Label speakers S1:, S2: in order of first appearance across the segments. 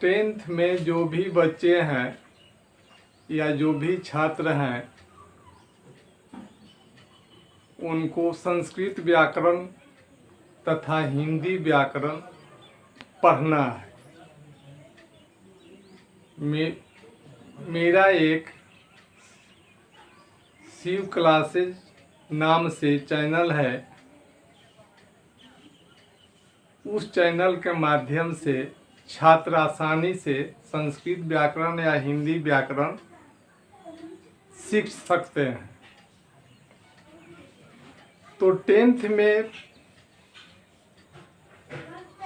S1: Tenth में जो भी बच्चे हैं या जो भी छात्र हैं उनको संस्कृत व्याकरण तथा हिंदी व्याकरण पढ़ना है। मेरा एक शिव क्लासेज नाम से चैनल है। उस चैनल के माध्यम से छात्र आसानी से संस्कृत व्याकरण या हिंदी व्याकरण सीख सकते हैं। तो टेंथ में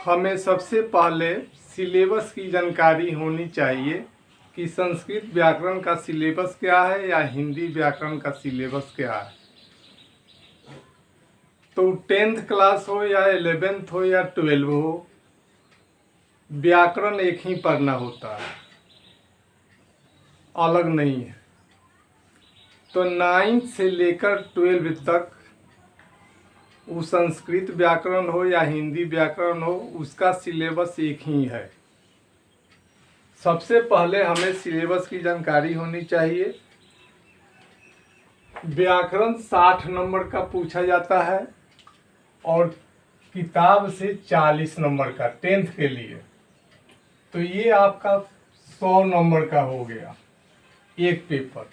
S1: हमें सबसे पहले सिलेबस की जानकारी होनी चाहिए कि संस्कृत व्याकरण का सिलेबस क्या है या हिंदी व्याकरण का सिलेबस क्या है। तो टेंथ क्लास हो या 11th हो या 12 हो, व्याकरण एक ही पढ़ना होता है, अलग नहीं है। तो 9th से लेकर 12 तक वो संस्कृत व्याकरण हो या हिंदी व्याकरण हो, उसका सिलेबस एक ही है। सबसे पहले हमें सिलेबस की जानकारी होनी चाहिए। व्याकरण 60 नंबर का पूछा जाता है और किताब से 40 नंबर का टेंथ के लिए। तो ये आपका 100 नंबर का हो गया एक पेपर।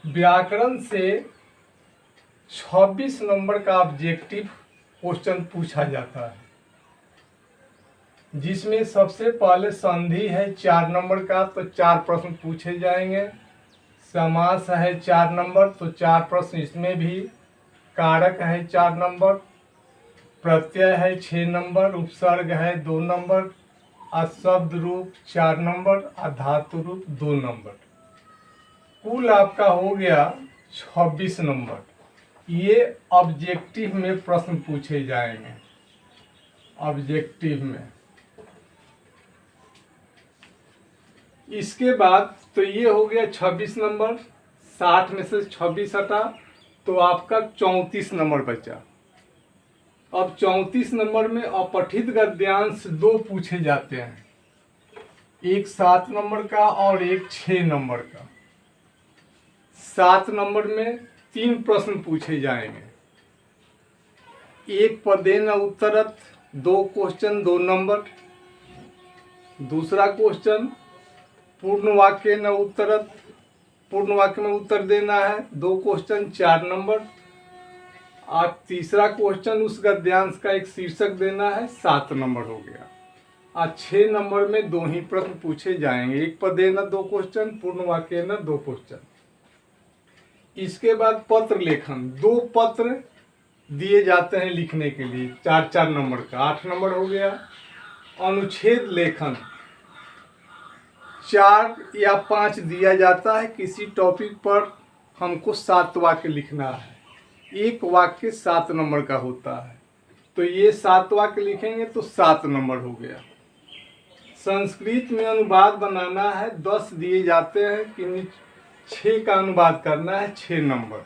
S1: व्याकरण से 26 नंबर का ऑब्जेक्टिव क्वेश्चन पूछा जाता है, जिसमें सबसे पहले संधि है 4 नंबर का, तो 4 प्रश्न पूछे जाएंगे। समास है 4 नंबर, तो 4 प्रश्न इसमें भी। कारक है 4 नंबर, प्रत्यय है 6 नंबर, उपसर्ग है 2 नंबर, शब्द रूप 4 नंबर और धातु रूप 2 नंबर। कुल आपका हो गया 26 नंबर। ये ऑब्जेक्टिव में प्रश्न पूछे जाएंगे। ऑब्जेक्टिव में इसके बाद तो ये हो गया 26 नंबर। 60 में से 26 हटा तो आपका 34 नंबर बचा। अब 34 नंबर में अपठित गद्यांश 2 पूछे जाते हैं, एक 7 नंबर का और एक 6 नंबर का। 7 नंबर में 3 प्रश्न पूछे जाएंगे, एक पदेन उत्तरत, 2 क्वेश्चन 2 नंबर। दूसरा क्वेश्चन पूर्ण वाक्य न उत्तरत, पूर्ण वाक्य में उत्तर देना है, 2 क्वेश्चन 4 नंबर। और तीसरा क्वेश्चन उस गद्यांश का एक शीर्षक देना है, 7 नंबर हो गया। और 6 नंबर में 2 ही प्रश्न पूछे जाएंगे, एक पदेन 2 क्वेश्चन, पूर्ण वाक्य न 2 क्वेश्चन। इसके बाद पत्र लेखन, 2 पत्र दिए जाते हैं लिखने के लिए, 4-4 नंबर का, 8 नंबर हो गया। अनुच्छेद लेखन 4 या 5 दिया जाता है। किसी टॉपिक पर हमको 7 वाक्य लिखना है, एक वाक्य 7 नंबर का होता है, तो ये 7 वाक्य लिखेंगे तो 7 नंबर हो गया। संस्कृत में अनुवाद बनाना है, 10 दिए जाते हैं कि 6 का अनुवाद करना है, 6 नंबर,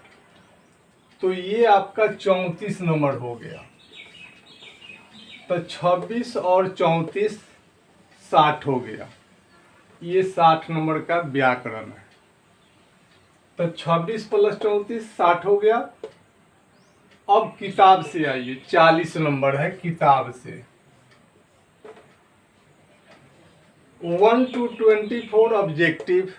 S1: तो ये आपका 34 नंबर हो गया। तो 26 और 34 60 हो गया। ये 60 नंबर का व्याकरण है। तो 26 + 34 60 हो गया। अब किताब से आइए, 40 नंबर है किताब से। 1 to 24 ऑब्जेक्टिव,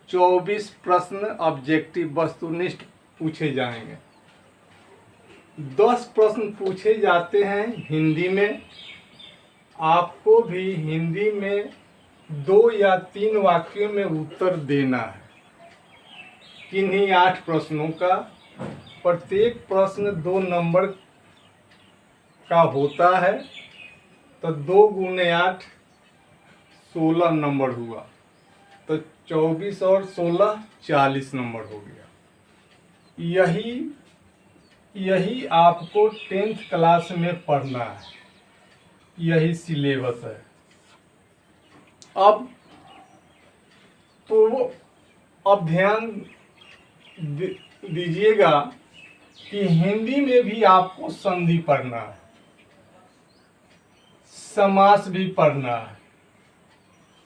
S1: 24 प्रश्न ऑब्जेक्टिव वस्तुनिष्ठ पूछे जाएंगे। 10 प्रश्न पूछे जाते हैं हिंदी में। आपको भी हिंदी में 2 या 3 वाक्यों में उत्तर देना है। किन्हीं 8 प्रश्नों का, प्रत्येक प्रश्न 2 नंबर का होता है, तो 2 × 8 16 नंबर हुआ। तो 24 और 16 40 नंबर हो गया। यही आपको 10th क्लास में पढ़ना है, यही सिलेबस है। अब ध्यान दीजिएगा कि हिंदी में भी आपको संधि पढ़ना है। समास भी पढ़ना है,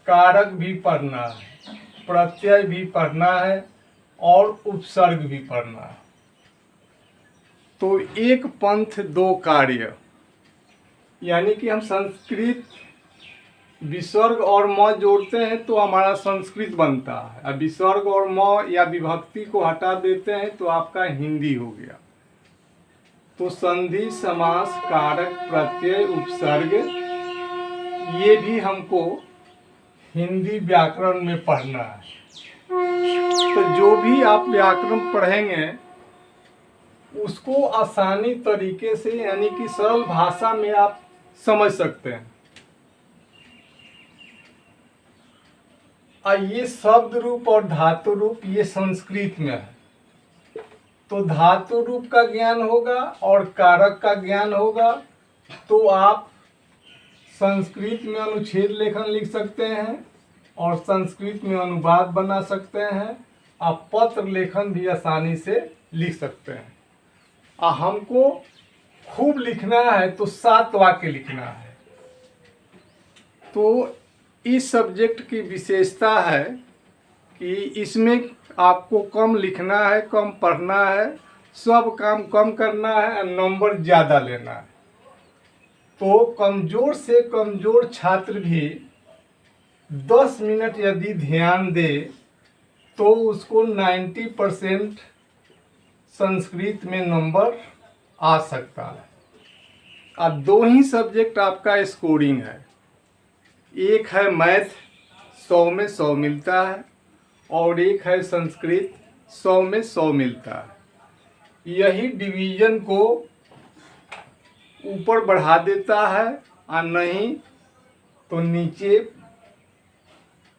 S1: कारक भी पढ़ना है, प्रत्यय भी पढ़ना है और उपसर्ग भी पढ़ना है। तो एक पंथ दो कार्य, यानी कि हम संस्कृत विसर्ग और म जोड़ते हैं तो हमारा संस्कृत बनता है, अब विसर्ग और म या विभक्ति को हटा देते हैं तो आपका हिंदी हो गया। तो संधि, समास, कारक, प्रत्यय, उपसर्ग ये भी हमको हिंदी व्याकरण में पढ़ना है। तो जो भी आप व्याकरण पढ़ेंगे उसको आसानी तरीके से, यानी कि सरल भाषा में आप समझ सकते हैं। ये शब्द रूप और धातु रूप ये संस्कृत में है, तो धातु रूप का ज्ञान होगा और कारक का ज्ञान होगा तो आप संस्कृत में अनुच्छेद लेखन लिख सकते हैं और संस्कृत में अनुवाद बना सकते हैं। आप पत्र लेखन भी आसानी से लिख सकते हैं। हमको खूब लिखना है तो 7 वाक्य लिखना है। तो इस सब्जेक्ट की विशेषता है कि इसमें आपको कम लिखना है, कम पढ़ना है, सब काम कम करना है और नंबर ज़्यादा लेना है। तो कमज़ोर से कमज़ोर छात्र भी 10 मिनट यदि ध्यान दे तो उसको 90% संस्कृत में नंबर आ सकता है। अब 2 ही सब्जेक्ट आपका स्कोरिंग है, एक है मैथ 100 में 100 मिलता है और एक है संस्कृत 100 में 100 मिलता है। यही डिवीज़न को ऊपर बढ़ा देता है और नहीं तो नीचे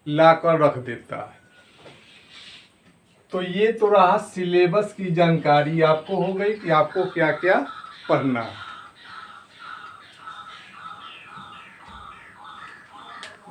S1: लाकर रख देता है। तो ये तो रहा सिलेबस की जानकारी आपको हो गई कि आपको क्या क्या पढ़ना है।